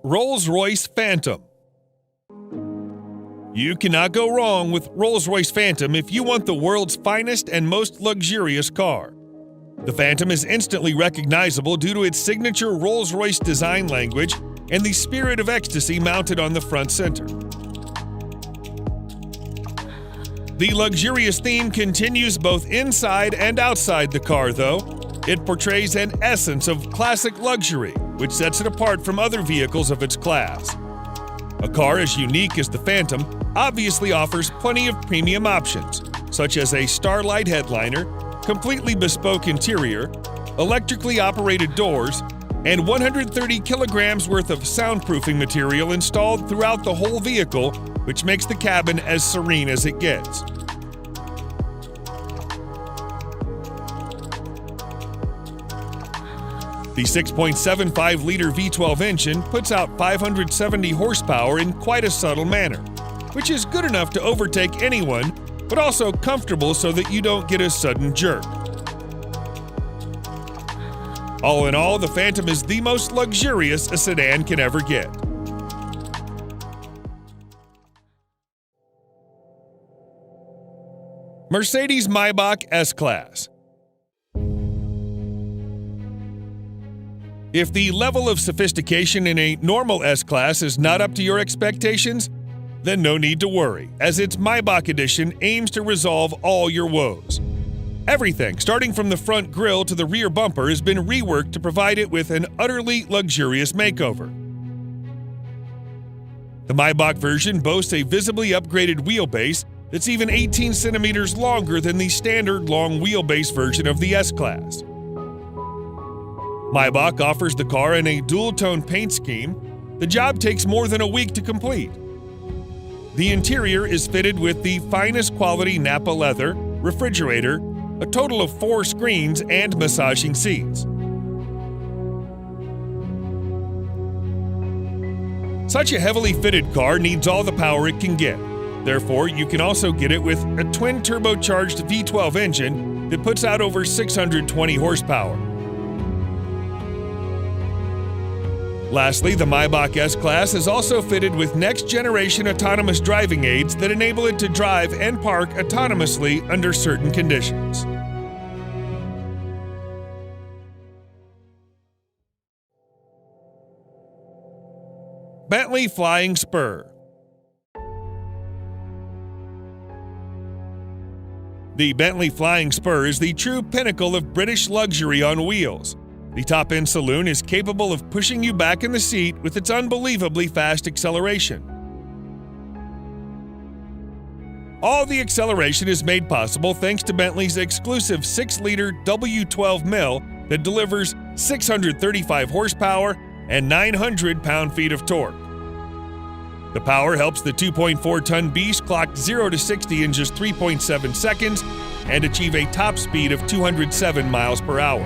Rolls-Royce Phantom. You cannot go wrong with Rolls-Royce Phantom if you want the world's finest and most luxurious car. The Phantom is instantly recognizable due to its signature Rolls-Royce design language and the spirit of ecstasy mounted on the front center. The luxurious theme continues both inside and outside the car, though. It portrays an essence of classic luxury, which sets it apart from other vehicles of its class. A car as unique as the Phantom obviously offers plenty of premium options, such as a Starlight headliner, completely bespoke interior, electrically operated doors, and 130 kilograms worth of soundproofing material installed throughout the whole vehicle, which makes the cabin as serene as it gets. The 6.75-liter V12 engine puts out 570 horsepower in quite a subtle manner, which is good enough to overtake anyone, but also comfortable so that you don't get a sudden jerk. All in all, the Phantom is the most luxurious a sedan can ever get. Mercedes-Maybach S-Class. If the level of sophistication in a normal S-Class is not up to your expectations, then no need to worry, as its Maybach edition aims to resolve all your woes. Everything, starting from the front grille to the rear bumper, has been reworked to provide it with an utterly luxurious makeover. The Maybach version boasts a visibly upgraded wheelbase that's even 18 centimeters longer than the standard long wheelbase version of the S-Class. Maybach offers the car in a dual-tone paint scheme. The job takes more than a week to complete. The interior is fitted with the finest quality Nappa leather, refrigerator, a total of 4 screens, and massaging seats. Such a heavily fitted car needs all the power it can get. Therefore, you can also get it with a twin-turbocharged V12 engine that puts out over 620 horsepower. Lastly, the Maybach S-Class is also fitted with next-generation autonomous driving aids that enable it to drive and park autonomously under certain conditions. Bentley Flying Spur. The Bentley Flying Spur is the true pinnacle of British luxury on wheels. The top-end saloon is capable of pushing you back in the seat with its unbelievably fast acceleration. All the acceleration is made possible thanks to Bentley's exclusive 6-liter W12 mill that delivers 635 horsepower and 900 pound-feet of torque. The power helps the 2.4-ton beast clock 0 to 60 in just 3.7 seconds and achieve a top speed of 207 miles per hour.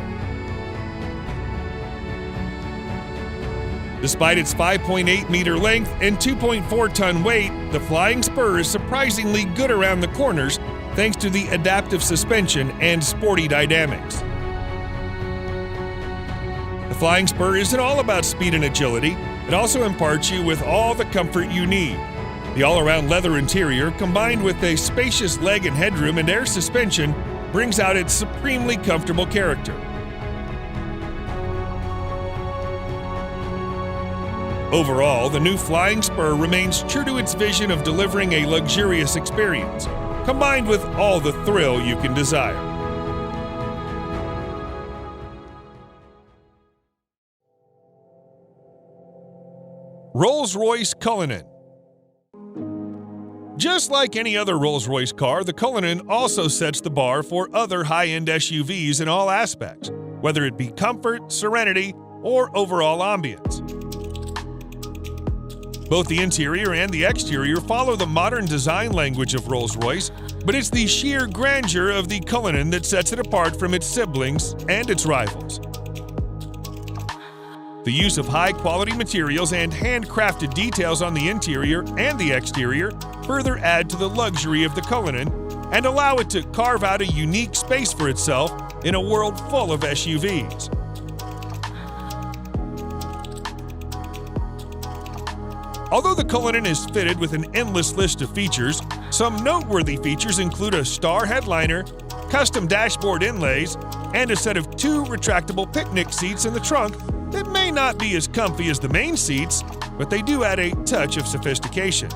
Despite its 5.8-meter length and 2.4-ton weight, the Flying Spur is surprisingly good around the corners thanks to the adaptive suspension and sporty dynamics. The Flying Spur isn't all about speed and agility, it also imparts you with all the comfort you need. The all-around leather interior, combined with a spacious leg and headroom and air suspension, brings out its supremely comfortable character. Overall, the new Flying Spur remains true to its vision of delivering a luxurious experience, combined with all the thrill you can desire. Rolls-Royce Cullinan. Just like any other Rolls-Royce car, the Cullinan also sets the bar for other high-end SUVs in all aspects, whether it be comfort, serenity, or overall ambience. Both the interior and the exterior follow the modern design language of Rolls-Royce, but it's the sheer grandeur of the Cullinan that sets it apart from its siblings and its rivals. The use of high-quality materials and handcrafted details on the interior and the exterior further add to the luxury of the Cullinan and allow it to carve out a unique space for itself in a world full of SUVs. Although the Cullinan is fitted with an endless list of features, some noteworthy features include a star headliner, custom dashboard inlays, and a set of 2 retractable picnic seats in the trunk that may not be as comfy as the main seats, but they do add a touch of sophistication.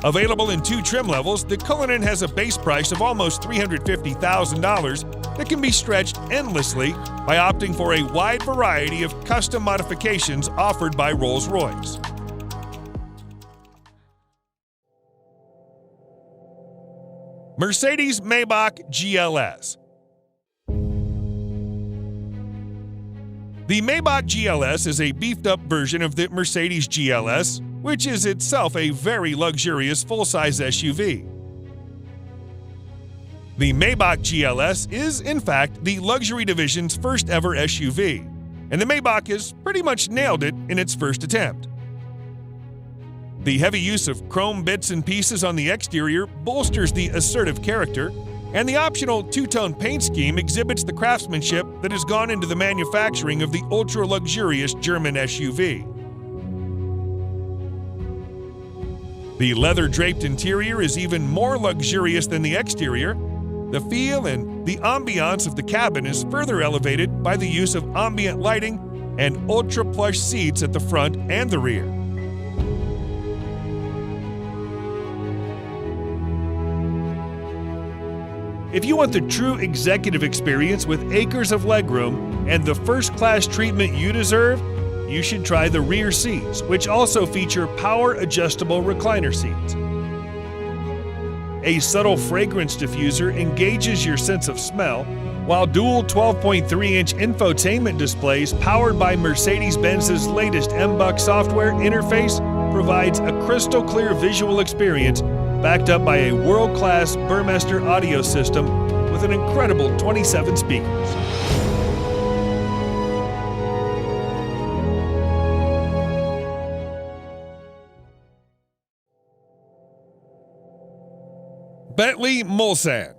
Available in 2 trim levels, the Cullinan has a base price of almost $350,000 that can be stretched endlessly by opting for a wide variety of custom modifications offered by Rolls-Royce. Mercedes-Maybach GLS. The Maybach GLS is a beefed-up version of the Mercedes GLS, which is itself a very luxurious full-size SUV. The Maybach GLS is, in fact, the luxury division's first ever SUV, and the Maybach has pretty much nailed it in its first attempt. The heavy use of chrome bits and pieces on the exterior bolsters the assertive character, and the optional 2-tone paint scheme exhibits the craftsmanship that has gone into the manufacturing of the ultra-luxurious German SUV. The leather-draped interior is even more luxurious than the exterior. The feel and the ambiance of the cabin is further elevated by the use of ambient lighting and ultra-plush seats at the front and the rear. If you want the true executive experience with acres of legroom and the first-class treatment you deserve, you should try the rear seats, which also feature power-adjustable recliner seats. A subtle fragrance diffuser engages your sense of smell, while dual 12.3-inch infotainment displays powered by Mercedes-Benz's latest MBUX software interface provides a crystal-clear visual experience backed up by a world-class Burmester audio system with an incredible 27 speakers. Bentley Mulsanne.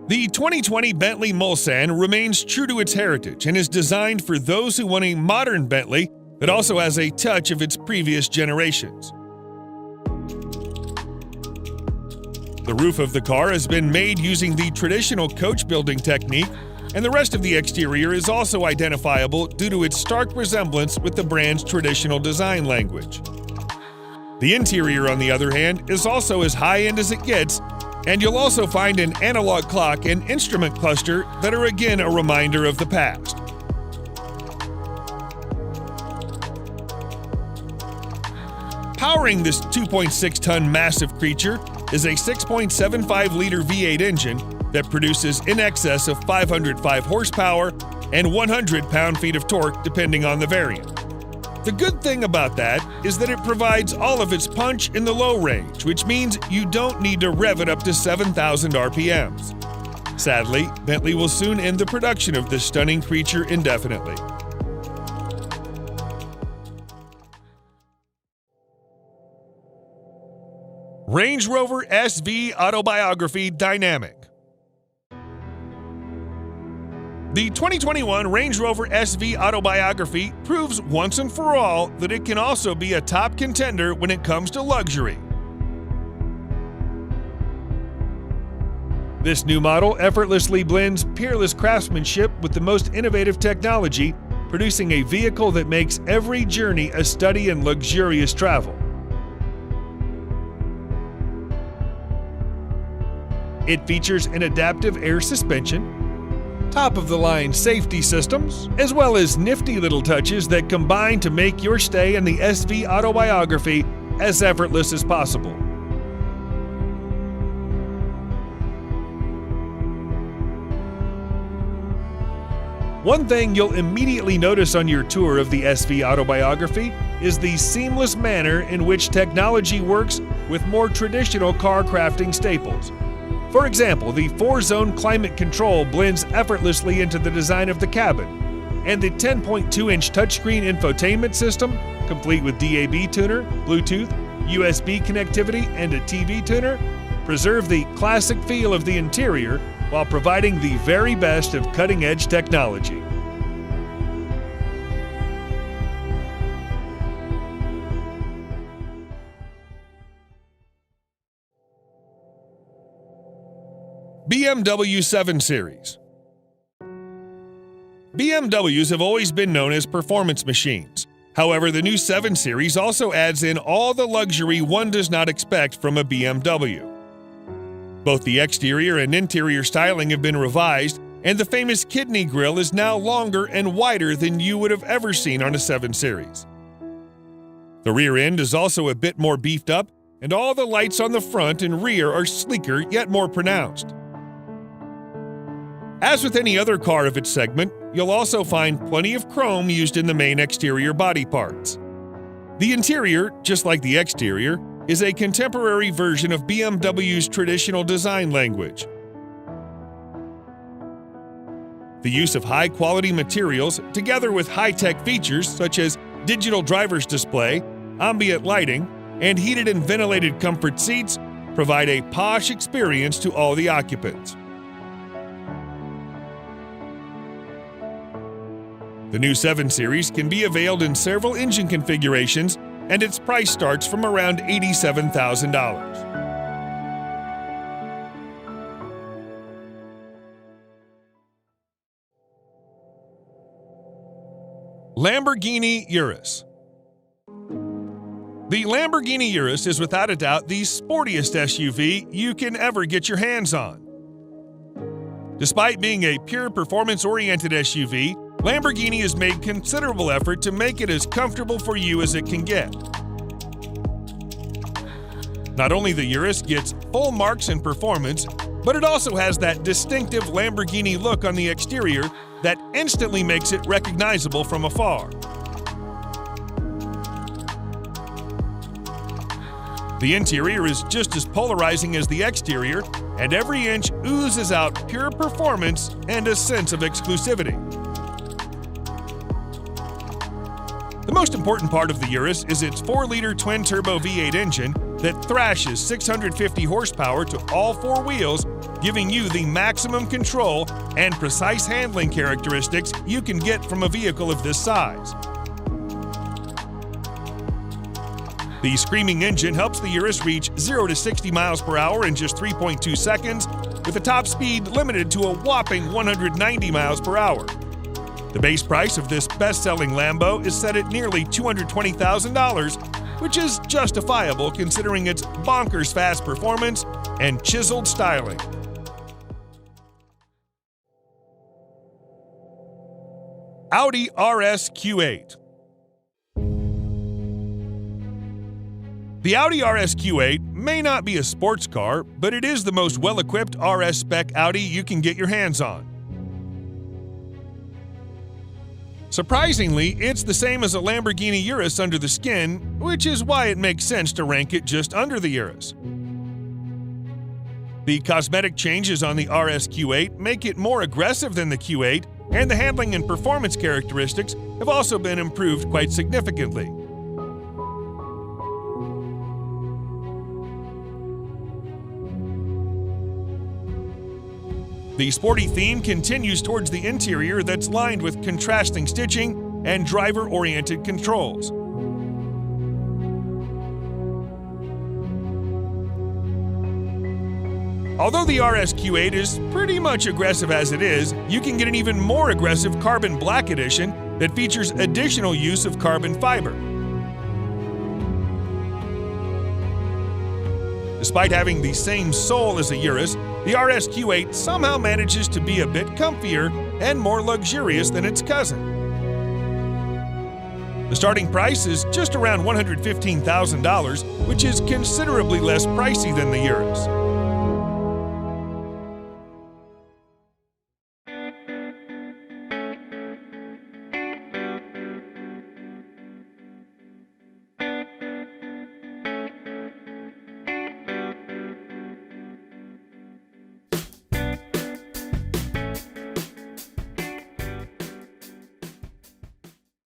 The 2020 Bentley Mulsanne remains true to its heritage and is designed for those who want a modern Bentley that also has a touch of its previous generations. The roof of the car has been made using the traditional coach building technique, and the rest of the exterior is also identifiable due to its stark resemblance with the brand's traditional design language. The interior, on the other hand, is also as high-end as it gets, and you'll also find an analog clock and instrument cluster that are again a reminder of the past. Powering this 2.6-ton massive creature is a 6.75-liter V8 engine that produces in excess of 505 horsepower and 100 pound-feet of torque depending on the variant. The good thing about that is that it provides all of its punch in the low range, which means you don't need to rev it up to 7,000 RPMs. Sadly, Bentley will soon end the production of this stunning creature indefinitely. Range Rover SV Autobiography Dynamic. The 2021 Range Rover SV Autobiography proves once and for all that it can also be a top contender when it comes to luxury. This new model effortlessly blends peerless craftsmanship with the most innovative technology, producing a vehicle that makes every journey a study in luxurious travel. It features an adaptive air suspension, top-of-the-line safety systems, as well as nifty little touches that combine to make your stay in the SV Autobiography as effortless as possible. One thing you'll immediately notice on your tour of the SV Autobiography is the seamless manner in which technology works with more traditional car crafting staples. For example, the 4-zone climate control blends effortlessly into the design of the cabin, and the 10.2-inch touchscreen infotainment system, complete with DAB tuner, Bluetooth, USB connectivity, and a TV tuner, preserve the classic feel of the interior while providing the very best of cutting-edge technology. BMW 7 Series. BMWs have always been known as performance machines. However, the new 7 Series also adds in all the luxury one does not expect from a BMW. Both the exterior and interior styling have been revised, and the famous kidney grille is now longer and wider than you would have ever seen on a 7 Series. The rear end is also a bit more beefed up, and all the lights on the front and rear are sleeker yet more pronounced. As with any other car of its segment, you'll also find plenty of chrome used in the main exterior body parts. The interior, just like the exterior, is a contemporary version of BMW's traditional design language. The use of high-quality materials, together with high-tech features such as digital driver's display, ambient lighting, and heated and ventilated comfort seats, provide a posh experience to all the occupants. The new 7 Series can be availed in several engine configurations, and its price starts from around $87,000. Lamborghini Urus. The Lamborghini Urus is without a doubt the sportiest SUV you can ever get your hands on. Despite being a pure performance-oriented SUV, Lamborghini has made considerable effort to make it as comfortable for you as it can get. Not only the Urus gets full marks in performance, but it also has that distinctive Lamborghini look on the exterior that instantly makes it recognizable from afar. The interior is just as polarizing as the exterior, and every inch oozes out pure performance and a sense of exclusivity. The most important part of the Urus is its 4-liter twin-turbo V8 engine that thrashes 650 horsepower to all 4 wheels, giving you the maximum control and precise handling characteristics you can get from a vehicle of this size. The screaming engine helps the Urus reach 0 to 60 miles per hour in just 3.2 seconds, with a top speed limited to a whopping 190 miles per hour. The base price of this best-selling Lambo is set at nearly $220,000, which is justifiable considering its bonkers fast performance and chiseled styling. Audi RS Q8. The Audi RS Q8 may not be a sports car, but it is the most well-equipped RS spec Audi you can get your hands on. Surprisingly, it's the same as a Lamborghini Urus under the skin, which is why it makes sense to rank it just under the Urus. The cosmetic changes on the RS Q8 make it more aggressive than the Q8, and the handling and performance characteristics have also been improved quite significantly. The sporty theme continues towards the interior that's lined with contrasting stitching and driver-oriented controls. Although the RS Q8 is pretty much aggressive as it is, you can get an even more aggressive Carbon Black Edition that features additional use of carbon fiber. Despite having the same soul as a Urus, the RS Q8 somehow manages to be a bit comfier and more luxurious than its cousin. The starting price is just around $115,000, which is considerably less pricey than the Urus.